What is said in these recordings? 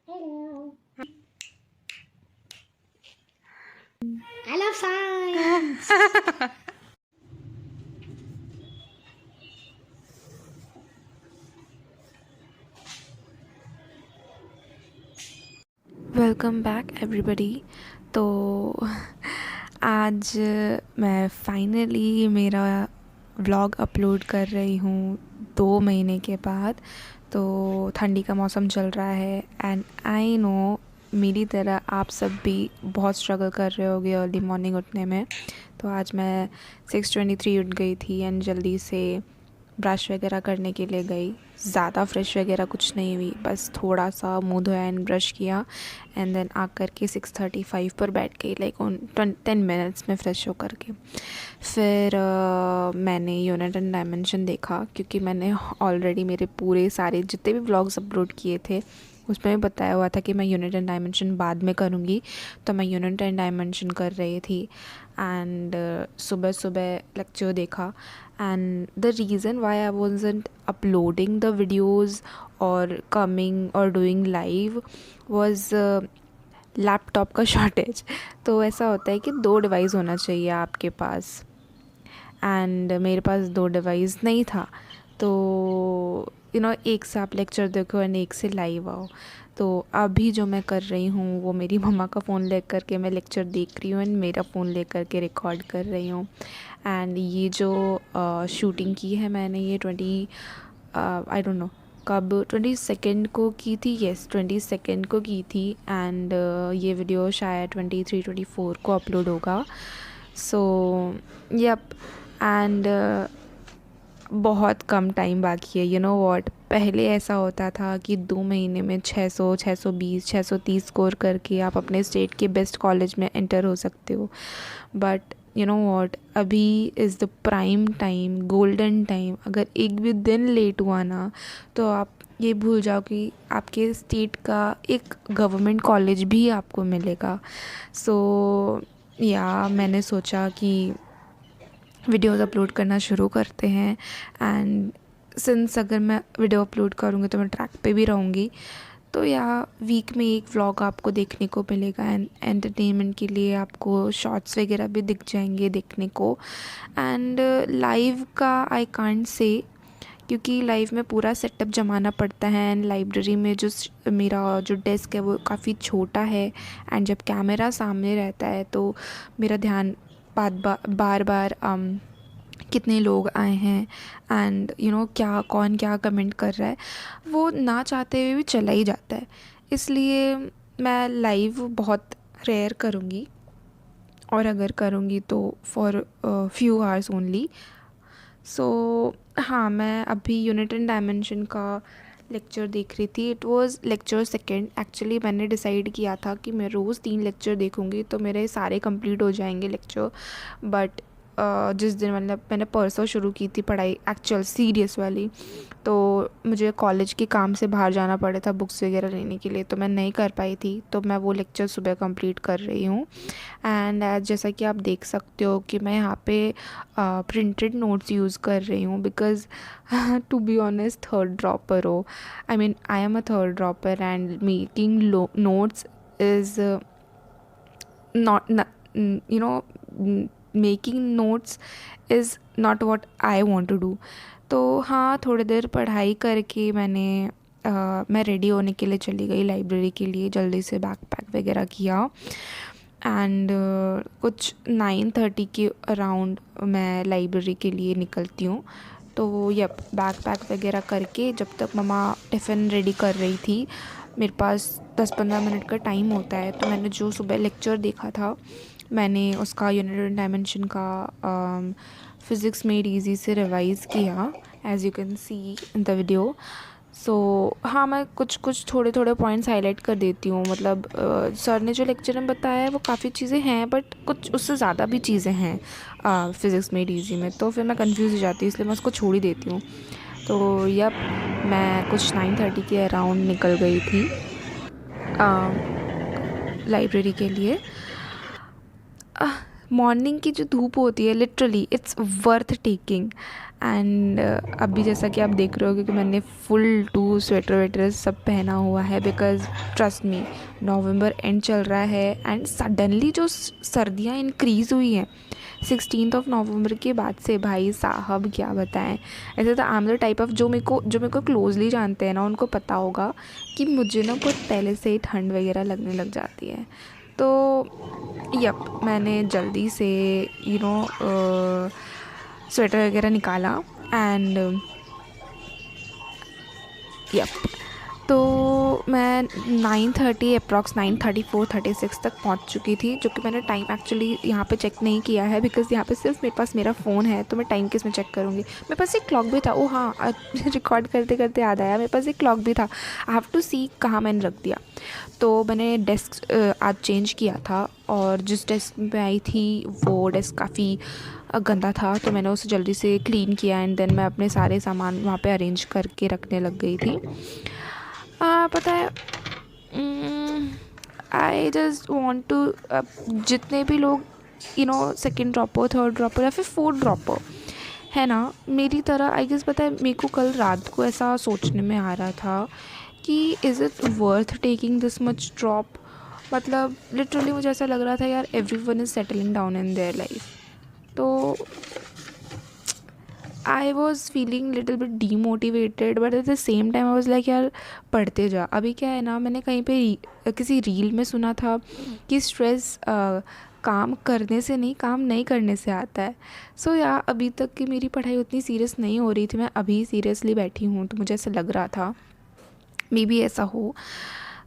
Hello. I love science. Welcome back everybody. तो आज मैं फाइनली मेरा व्लॉग अपलोड कर रही हूँ 2 महीने के बाद। तो ठंडी का मौसम चल रहा है एंड आई नो मेरी तरह आप सब भी बहुत स्ट्रगल कर रहे होगे अर्ली मॉर्निंग उठने में। तो आज मैं 6:23 उठ गई थी एंड जल्दी से ब्रश वगैरह करने के लिए गई। ज़्यादा फ्रेश वगैरह कुछ नहीं हुई, बस थोड़ा सा मुँह धोया एंड ब्रश किया एंड देन आकर के 6:35 पर बैठ गई, लाइक उन 10 मिनट्स में फ़्रेश होकर के। फिर मैंने यूनिट एंड डायमेंशन देखा, क्योंकि मैंने ऑलरेडी मेरे पूरे सारे जितने भी व्लॉग्स अपलोड किए थे उसमें भी बताया हुआ था कि मैं यूनिट एंड डायमेंशन बाद में करूँगी। तो मैं यूनिट एंड डायमेंशन कर रही थी एंड सुबह सुबह लेक्चर देखा। And the reason why I wasn't uploading the videos और कमिंग और डूइंग लाइव वॉज लैपटॉप का शॉर्टेज। तो ऐसा होता है कि 2 डिवाइस होना चाहिए आपके पास एंड मेरे पास 2 डिवाइस नहीं था। तो एक से आप लेक्चर देखो एंड एक से लाइव आओ। तो अभी जो मैं कर रही हूँ वो मेरी मम्मा का फ़ोन ले कर के मैं लेक्चर देख रही हूँ एंड मेरा फ़ोन ले कर के रिकॉर्ड कर रही हूँ। एंड ये जो शूटिंग की है मैंने, ये आई डोंट नो कब, 22 को की थी। येस, 22 को की थी एंड ये वीडियो शायद 23-24 को अपलोड होगा। सो यप। एंड बहुत कम टाइम बाकी है। व्हाट, पहले ऐसा होता था कि 2 महीने में 600, 620, 630 स्कोर करके आप अपने स्टेट के बेस्ट कॉलेज में एंटर हो सकते हो। बट व्हाट, अभी is the prime time, golden time. अगर एक भी दिन लेट हुआ ना तो आप ये भूल जाओ कि आपके स्टेट का एक गवर्नमेंट कॉलेज भी आपको मिलेगा। सो मैंने सोचा कि वीडियोज़ अपलोड करना शुरू करते हैं। एंड सिंस अगर मैं वीडियो अपलोड करूँगी तो मैं ट्रैक पे भी रहूँगी। तो वीक में एक व्लॉग आपको देखने को मिलेगा एंड एंटरटेनमेंट के लिए आपको शॉर्ट्स वगैरह भी दिख जाएंगे देखने को। एंड लाइव का आई कांट से, क्योंकि लाइव में पूरा सेटअप जमाना पड़ता है एंड लाइब्रेरी में मेरा जो डेस्क है वो काफ़ी छोटा है एंड जब कैमरा सामने रहता है तो मेरा ध्यान बार बार कितने लोग आए हैं एंड क्या कौन क्या कमेंट कर रहा है वो ना चाहते हुए भी चला ही जाता है। इसलिए मैं लाइव बहुत रेयर करूँगी, और अगर करूँगी तो फॉर फ्यू आवर्स ओनली। सो हाँ, मैं अभी यूनिट एंड डायमेंशन का लेक्चर देख रही थी। It was lecture second. Actually मैंने डिसाइड किया था कि मैं रोज़ 3 लेक्चर देखूँगी तो मेरे सारे कंप्लीट हो जाएंगे लेक्चर। बट जिस दिन मतलब मैंने परसों शुरू की थी पढ़ाई एक्चुअल सीरियस वाली, तो मुझे कॉलेज के काम से बाहर जाना पड़ा था बुक्स वगैरह लेने के लिए, तो मैं नहीं कर पाई थी। तो मैं वो लेक्चर सुबह कंप्लीट कर रही हूँ। एंड जैसा कि आप देख सकते हो कि मैं यहाँ पे प्रिंटेड नोट्स यूज़ कर रही हूँ, because to be honest third dropper हो, I mean I am a third dropper and making notes is not you know making notes is not what I want to do. तो हाँ, थोड़ी देर पढ़ाई करके मैं रेडी होने के लिए चली गई लाइब्रेरी के लिए। जल्दी से बैग पैक वगैरह किया एंड कुछ 9:30 के अराउंड मैं लाइब्रेरी के लिए निकलती हूँ। तो बैग पैक वगैरह करके जब तक मम्मा टिफ़िन रेडी कर रही थी, मेरे पास 10-15 मिनट का टाइम होता है। तो मैंने जो सुबह लेक्चर देखा था मैंने उसका यूनिट एंड डायमेंशन का फिज़िक्स मेड ईजी से रिवाइज़ किया, as you can see in the video. So हाँ, मैं कुछ थोड़े थोड़े पॉइंट्स हाईलाइट कर देती हूँ। मतलब सर ने जो लेक्चर में बताया है वो काफ़ी चीज़ें हैं, बट कुछ उससे ज़्यादा भी चीज़ें हैं फिज़िक्स मेड ईजी में, तो फिर मैं कंफ्यूज हो जाती हूँ, इसलिए मैं उसको छोड़ ही देती हूँ। तो मैं कुछ 9:30 के अराउंड निकल गई थी लाइब्रेरी के लिए। मॉर्निंग की जो धूप होती है literally it's worth taking. And अभी जैसा कि आप देख रहे हो कि मैंने फुल टू स्वेटर वेटर सब पहना हुआ है, because trust me November and चल रहा है एंड सडनली जो सर्दियाँ इंक्रीज़ हुई हैं 16 नवंबर के बाद से, भाई साहब क्या बताएं। ऐसे तो I am the type of जो मेरे को क्लोजली जानते हैं ना उनको पता होगा कि मुझे ना बहुत पहले से ही ठंड वगैरह लगने लग जाती है। तो मैंने जल्दी से स्वेटर वगैरह निकाला एंड तो मैं 9:30 अप्रॉक्स 9:34 36 तक पहुंच चुकी थी, जो कि मैंने टाइम एक्चुअली यहाँ पे चेक नहीं किया है, बिकॉज़ यहाँ पे सिर्फ मेरे पास मेरा फ़ोन है, तो मैं टाइम किस में चेक करूँगी। मेरे पास एक क्लॉक भी था, ओ हाँ रिकॉर्ड करते करते याद आया, मेरे पास एक क्लॉक भी था। आई हैव टू सी कहाँ मैंने रख दिया। तो मैंने डेस्क आज चेंज किया था और जिस डेस्क पे आई थी वो डेस्क काफ़ी गंदा था, तो मैंने उसे जल्दी से क्लीन किया एंड देन मैं अपने सारे सामान वहाँ पे अरेंज करके रखने लग गई थी। पता है आई जस्ट वॉन्ट टू, जितने भी लोग सेकेंड ड्रॉपर थर्ड ड्रॉपर या फिर फोर्थ ड्रॉपर है ना मेरी तरह, आई गेस पता है मेरे को कल रात को ऐसा सोचने में आ रहा था कि is it worth taking this much drop. मतलब लिटरली मुझे ऐसा लग रहा था यार everyone is settling down in their life, तो I was feeling little bit demotivated, but at the same time I was like यार पढ़ते जा। अभी क्या है ना, मैंने कहीं पे किसी रील में सुना था कि स्ट्रेस काम करने से नहीं, काम नहीं करने से आता है। सो यार अभी तक की मेरी पढ़ाई उतनी सीरियस नहीं हो रही थी, मैं अभी सीरियसली बैठी हूँ, तो मुझे ऐसा लग रहा था मे बी ऐसा हो।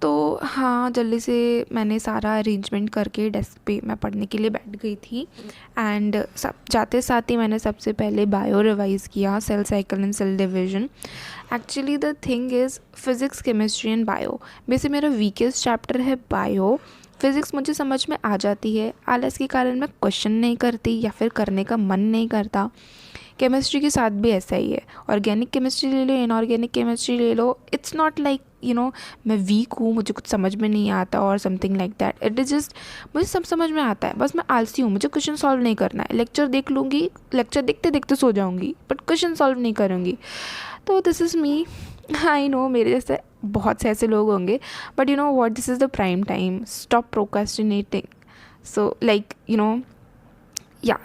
तो हाँ जल्दी से मैंने सारा अरेंजमेंट करके डेस्क पे मैं पढ़ने के लिए बैठ गई थी एंड सब जाते साथ ही मैंने सबसे पहले बायो रिवाइज़ किया, cell cycle and cell division. Actually the thing is physics chemistry and bio वैसे मेरा वीकेस्ट चैप्टर है बायो। फिज़िक्स मुझे समझ में आ जाती है, आलस के कारण मैं क्वेश्चन नहीं करती या फिर करने का मन नहीं करता। केमिस्ट्री के साथ भी ऐसा ही है, ऑर्गेनिक केमिस्ट्री ले लो इनऑर्गेनिक केमिस्ट्री ले लो, इट्स नॉट लाइक मैं वीक हूँ, मुझे कुछ समझ में नहीं आता और something like that. It is just मुझे सब समझ में आता है, बस मैं आलसी हूँ, मुझे क्वेश्चन सॉल्व नहीं करना है। लेक्चर देख लूँगी, लेक्चर देखते देखते सो जाऊँगी, बट क्वेश्चन सॉल्व नहीं करूँगी। तो this is me. I know मेरे जैसे बहुत से ऐसे लोग होंगे, but you know what, this is the prime time, stop procrastinating. So like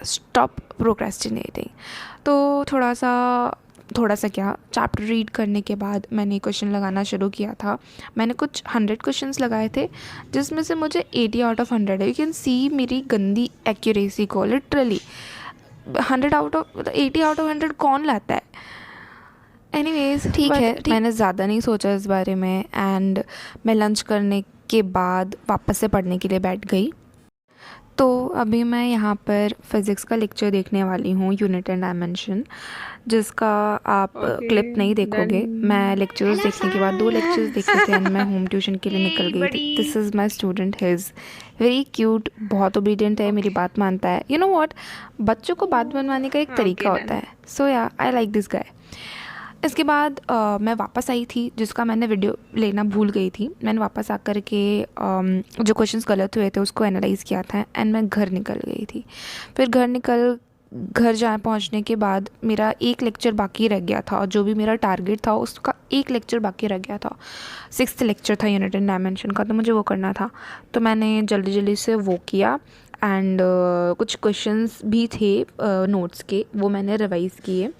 stop procrastinating. तो थोड़ा सा क्या चैप्टर रीड करने के बाद मैंने क्वेश्चन लगाना शुरू किया था। मैंने कुछ 100 क्वेश्चंस लगाए थे, जिसमें से मुझे 80 आउट ऑफ 100 है। यू कैन सी मेरी गंदी एक्यूरेसी को, लिटरली 80 आउट ऑफ 100 कौन लाता है। एनीवेज ठीक है, मैंने ज़्यादा नहीं सोचा इस बारे में एंड मैं लंच करने के बाद वापस से पढ़ने के लिए बैठ गई। तो अभी मैं यहाँ पर फिज़िक्स का लेक्चर देखने वाली हूँ, यूनिट एंड डायमेंशन, जिसका आप क्लिप नहीं देखोगे। मैं लेक्चर्स देखने के बाद 2 लेक्चर्स देखे थे एंड मैं होम ट्यूशन के लिए निकल गई थी। This is my student, he is very cute, बहुत ओबीडियंट है, मेरी बात मानता है। यू नो व्हाट, बच्चों को बात मनवाने का एक तरीका होता है। सो या आई लाइक दिस गाय। इसके बाद मैं वापस आई थी, जिसका मैंने वीडियो लेना भूल गई थी। मैंने वापस आकर के जो क्वेश्चंस गलत हुए थे उसको एनालाइज़ किया था एंड मैं घर निकल गई थी। फिर घर पहुंचने के बाद मेरा एक लेक्चर बाकी रह गया था, और जो भी मेरा टारगेट था उसका एक लेक्चर बाकी रह गया था। 6th लेक्चर था यूनिट एंड डायमेंशन का, तो मुझे वो करना था। तो मैंने जल्दी जल्दी से वो किया एंड कुछ क्वेश्चंस भी थे नोट्स के, वो मैंने रिवाइज़ किए।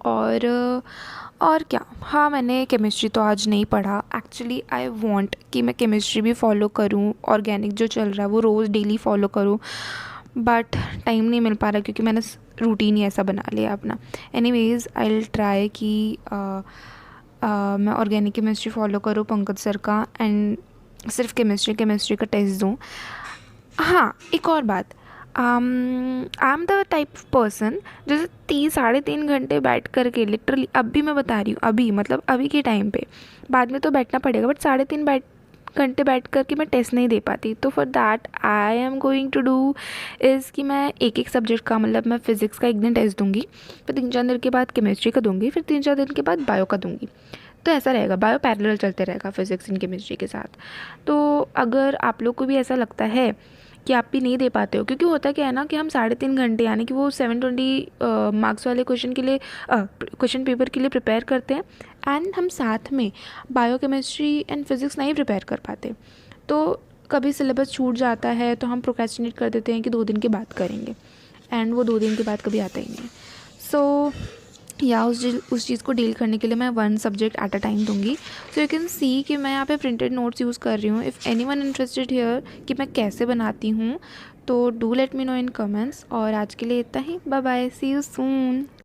और क्या, हाँ मैंने केमिस्ट्री तो आज नहीं पढ़ा। एक्चुअली आई वांट कि मैं केमिस्ट्री भी फॉलो करूँ, ऑर्गेनिक जो चल रहा है वो रोज़ डेली फॉलो करूँ, बट टाइम नहीं मिल पा रहा क्योंकि मैंने रूटीन ही ऐसा बना लिया अपना। एनीवेज़ आई विल ट्राई कि मैं ऑर्गेनिक केमिस्ट्री फॉलो करूँ पंकज सर का एंड सिर्फ केमिस्ट्री का टेस्ट दूँ। हाँ एक और बात, I am the type of person जैसे 3-3.5 घंटे बैठ करके, लिटरली अभी मैं बता रही हूँ, अभी मतलब अभी के टाइम पे, बाद में तो बैठना पड़ेगा, बट 3.5 घंटे बैठ करके मैं टेस्ट नहीं दे पाती। तो for that I am going to do is कि मैं एक सब्जेक्ट का, मतलब मैं फ़िज़िक्स का एक दिन टेस्ट दूँगी, फिर 3-4 दिन के बाद केमिस्ट्री का दूँगी, फिर 3-4 दिन के बाद बायो का दूँगी। तो ऐसा रहेगा, बायो पैरेलल चलते रहेगा फिज़िक्स एंड केमिस्ट्री के साथ। तो अगर आप लोग को भी ऐसा लगता है कि आप भी नहीं दे पाते हो, क्योंकि होता क्या है ना कि हम 3.5 घंटे यानी कि वो 720 मार्क्स वाले क्वेश्चन के लिए क्वेश्चन पेपर के लिए प्रिपेयर करते हैं, एंड हम साथ में बायोकेमिस्ट्री एंड फिज़िक्स नहीं प्रिपेयर कर पाते। तो कभी सिलेबस छूट जाता है तो हम प्रोक्रेस्टिनेट कर देते हैं कि 2 दिन के बाद करेंगे, एंड वो 2 दिन के बाद कभी आता ही नहीं। सो या उस चीज़ को डील करने के लिए मैं 1 सब्जेक्ट एट अ टाइम दूंगी। सो यू कैन सी कि मैं यहाँ पे प्रिंटेड नोट्स यूज़ कर रही हूँ। If anyone interested here कि मैं कैसे बनाती हूँ, तो do let me know in comments. और आज के लिए इतना ही, bye bye, see you soon.